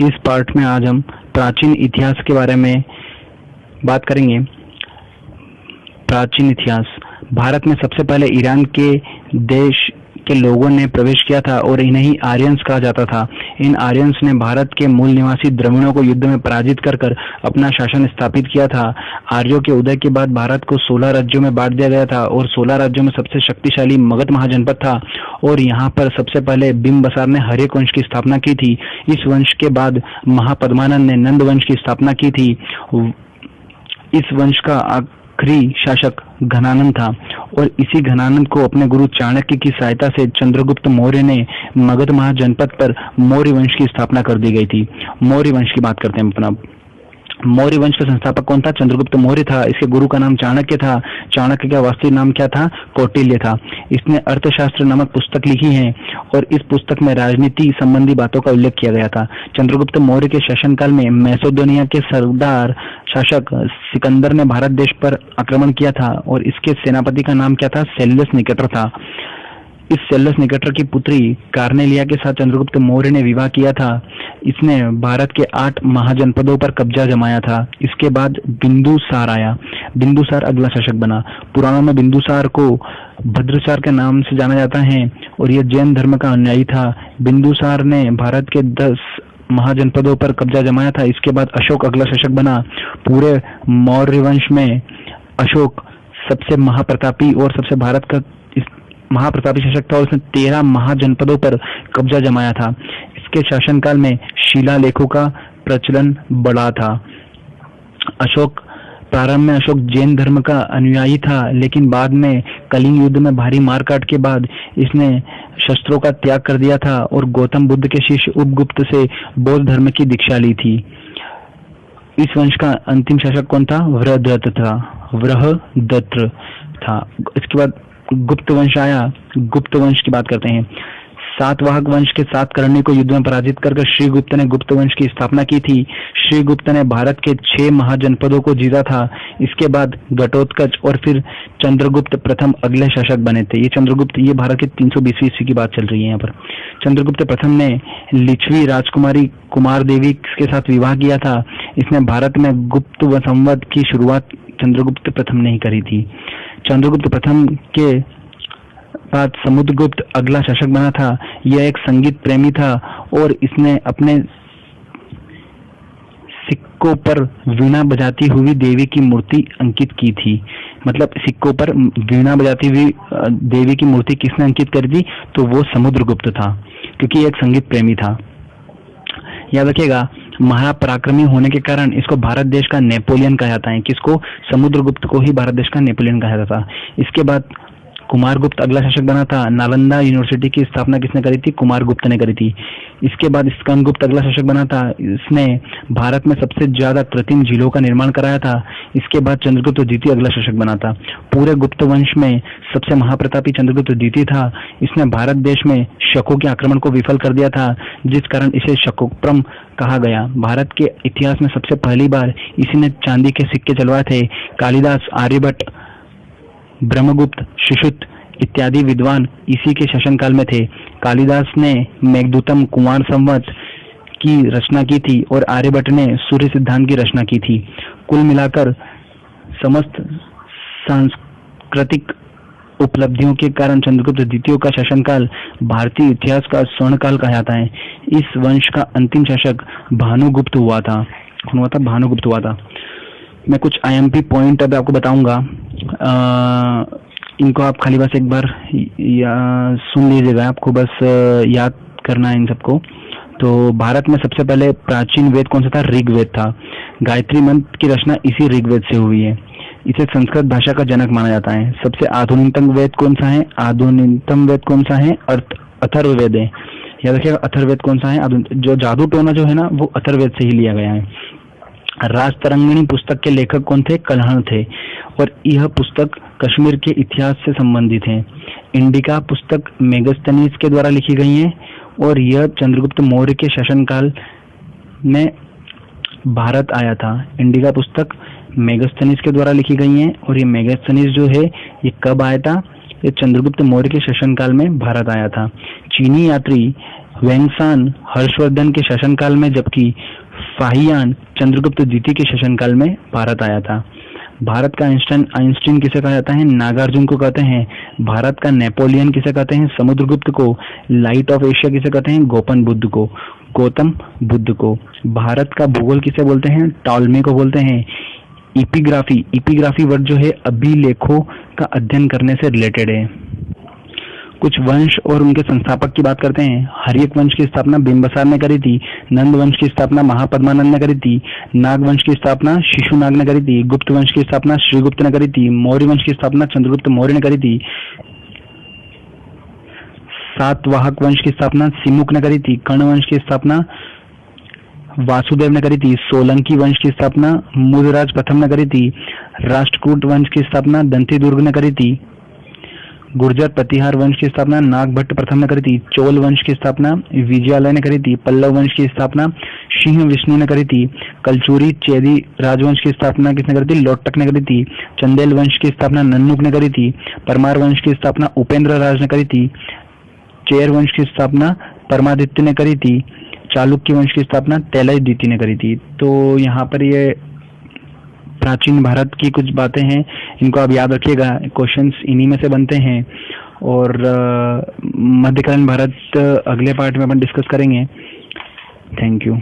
इस पार्ट में आज हम प्राचीन इतिहास के बारे में बात करेंगे। प्राचीन इतिहास। भारत में सबसे पहले ईरान के देश के लोगों ने प्रवेश किया था और इन्हें ही आर्यंस कहा जाता था। इन आर्यंस ने भारत के मूल निवासी द्रविड़ों को युद्ध में पराजित कर कर अपना शासन स्थापित किया था। आर्यों के उदय के बाद भारत को 16 राज्यों में बांट दिया गया था और 16 राज्यों में सबसे शक्तिशाली मगध महाजनपद था और यहाँ पर सबसे पहले बिंबसार ने हर्यक वंश की स्थापना की थी। इस वंश के बाद महापद्मानंद ने नंद वंश की स्थापना की थी। इस वंश का आखिरी शासक घनानंद था और इसी घनानंद को अपने गुरु चाणक्य की सहायता से चंद्रगुप्त मौर्य ने मगध महाजनपद पर मौर्य वंश की स्थापना कर दी गई थी। मौर्य वंश की बात करते हैं अपना। मौर्य वंश का संस्थापक कौन था? चंद्रगुप्त मौर्य था। इसके गुरु का नाम चाणक्य था। चाणक्य का वास्तविक नाम क्या था? कौटिल्य था। इसने अर्थशास्त्र नामक पुस्तक लिखी है और इस पुस्तक में राजनीति संबंधी बातों का उल्लेख किया गया था। चंद्रगुप्त मौर्य के शासनकाल में मैसेडोनिया के सरदार शासक सिकंदर ने भारत देश पर आक्रमण किया था और इसके सेनापति का नाम क्या था? सेल्युस निकेटर था। इस सेल्युस निकेटर की पुत्री कार्नेलिया के साथ चंद्रगुप्त मौर्य ने विवाह किया था। इसने भारत के 8 महाजनपदों पर कब्जा जमाया था। इसके बाद बिंदुसार आया। बिंदुसार अगला शासक बना। पुराणों में बिंदुसार को भद्राचार के नाम से जाना जाता है और यह जैन धर्म का अनुयायी था। बिंदुसार ने भारत के 10 महाजनपदों पर कब्जा जमाया था। इसके बाद अशोक अगला शासक बना। पूरे मौर्य वंश में अशोक सबसे महाप्रतापी और सबसे भारत का महाप्रतापी शासक था और उसने 13 महाजनपदों पर कब्जा जमाया था। इसके शासनकाल में शिलालेखों का प्रचलन बढ़ा था। प्रारंभ में अशोक जैन धर्म का अनुयायी था, लेकिन बाद में कलिंग युद्ध में भारी मारकाट के बाद इसने शस्त्रों का त्याग कर दिया था और गौतम बुद्ध के शिष्य उपगुप्त से बौद्ध धर्म की दीक्षा ली थी। इस वंश का अंतिम शासक कौन था? वृहदत्त था। इसके बाद गुप्त वंश आया। गुप्त वंश की बात करते हैं। सातवाहक वंश के 7 करणी को युद्ध में पराजित कर श्रीगुप्त ने गुप्त वंश की स्थापना की थी। श्रीगुप्त ने भारत के 6 महाजनपदों को जीता था। इसके बाद घटोत्कच और फिर चंद्रगुप्त प्रथम अगले शासक बने थे। ये भारत के 320वीं ईस्वी की बात चल रही है। यहाँ पर चंद्रगुप्त प्रथम ने लिच्छवी राजकुमारी कुमार देवी के साथ विवाह किया था। इसने भारत में गुप्त संवत की शुरुआत चंद्रगुप्त प्रथम ने ही करी थी। चंद्रगुप्त प्रथम के बाद समुद्रगुप्त अगला शासक बना था। यह एक संगीत प्रेमी था और इसने अपने सिक्कों पर वीणा बजाती हुई देवी की मूर्ति अंकित की थी। मतलब सिक्कों पर वीणा बजाती हुई देवी की मूर्ति किसने अंकित करी थी? तो वो समुद्रगुप्त था, क्योंकि एक संगीत प्रेमी था। याद रखिएगा, महापराक्रमी होने के कारण इसको भारत देश का नेपोलियन कहा जाता है। किसको? समुद्रगुप्त को ही भारत देश का नेपोलियन कहा जाता है। इसके बाद कुमारगुप्त अगला शासक बना था। नालंदा यूनिवर्सिटी की स्थापना किसने करी थी? कुमारगुप्त ने करी थी। इसके बाद स्कंदगुप्त अगला शासक बना था। इसने भारत में सबसे ज्यादा कृत्रिम झीलों का निर्माण कराया था। इसके बाद चंद्रगुप्त द्वितीय अगला शासक बना था। पूरे गुप्त वंश में सबसे महाप्रतापी चंद्रगुप्त द्वितीय था। इसने भारत देश में शकों के आक्रमण को विफल कर दिया था, जिस कारण इसे शकोप्रम कहा गया। भारत के इतिहास में सबसे पहली बार इसी ने चांदी के सिक्के चलवाए थे। कालिदास, आर्यभट्ट, ब्रह्मगुप्त, सुश्रुत इत्यादि विद्वान इसी के शासनकाल में थे। कालिदास ने मेघदूतम कुमार संवत की रचना की थी और आर्यभट्ट ने सूर्य सिद्धांत की रचना की थी। कुल मिलाकर समस्त सांस्कृतिक उपलब्धियों के कारण चंद्रगुप्त द्वितीय का शासनकाल भारतीय इतिहास का स्वर्णकाल कहा जाता है। इस वंश का अंतिम शासक भानुगुप्त हुआ था। भानुगुप्त हुआ था। मैं कुछ IMP पॉइंट अब आपको बताऊंगा। इनको आप खाली बस एक बार सुन लीजिएगा। आपको बस याद करना है इन सबको। तो भारत में सबसे पहले प्राचीन वेद कौन सा था? ऋग्वेद था। गायत्री मंत्र की रचना इसी ऋग्वेद से हुई है। इसे संस्कृत भाषा का जनक माना जाता है। सबसे आधुनिकतम वेद कौन सा है? अथर्ववेद है। याद रखिएगा, अथर्ववेद कौन सा है? जो जादू टोना जो है ना, वो अथर्ववेद से ही लिया गया है। राजतरंगिणी पुस्तक के लेखक कौन थे? कल्हण थे और यह पुस्तक कश्मीर के इतिहास से संबंधित है। इंडिका पुस्तक मेगस्थनीज के द्वारा लिखी गई है और यह चंद्रगुप्त मौर्य के शासनकाल में भारत आया था। इंडिका पुस्तक मेगस्थनीज के द्वारा लिखी गई है और ये मेगस्थनीज जो है ये कब आया था? ये चंद्रगुप्त मौर्य के शासनकाल में भारत आया था। चीनी यात्री वेंगसान हर्षवर्धन के शासनकाल में, जबकि फाहियान चंद्रगुप्त द्वितीय के शासनकाल में भारत आया था। भारत का आइंस्टीन किसे कहा जाता है? नागार्जुन को कहते हैं। भारत का नेपोलियन किसे कहते हैं? समुद्रगुप्त को। लाइट ऑफ एशिया किसे कहते हैं? गौतम बुद्ध को। भारत का भूगोल किसे बोलते हैं? टॉलमी को बोलते हैं। इपिग्राफी वर्ड जो है अभिलेखों का अध्ययन करने से रिलेटेड है। कुछ वंश और उनके संस्थापक की बात करते हैं। हर्यक वंश की स्थापना बिंबिसार ने करी थी। नंद वंश की स्थापना महापद्मानंद ने करी थी। नाग वंश की स्थापना शिशुनाग ने करी थी। गुप्त वंश की स्थापना श्रीगुप्त ने करी थी। मौर्य वंश की स्थापना चंद्रगुप्त मौर्य ने करी थी। सातवाहक वंश की स्थापना सिमुक ने करी थी। कर्ण वंश की स्थापना वासुदेव ने करी थी। सोलंकी वंश की स्थापना मुदराज प्रथम ने करी थी। राष्ट्रकूट वंश की स्थापना दंतीदुर्ग ने करी थी। गुर्जर प्रतिहार वंश की स्थापना नागभट्ट प्रथम ने करी थी। चोल वंश की स्थापना विजयालय ने करी थी। पल्लव वंश की स्थापना सिंह विष्णु ने करी थी। कलचुरी चेदी राजवंश की स्थापना किसने करी थी? लोटक ने करी थी। चंदेल वंश की स्थापना नन्नुक ने करी थी। परमार वंश की स्थापना उपेंद्र राज ने करी थी। चेर वंश की स्थापना परमादित्य ने करी थी। चालुक्य वंश की स्थापना तेलय द्वितीय ने करी थी। तो यहाँ पर ये प्राचीन भारत की कुछ बातें हैं, इनको आप याद रखिएगा, क्वेश्चंस इन्हीं में से बनते हैं। और मध्यकालीन भारत अगले पार्ट में अपन डिस्कस करेंगे। Thank you.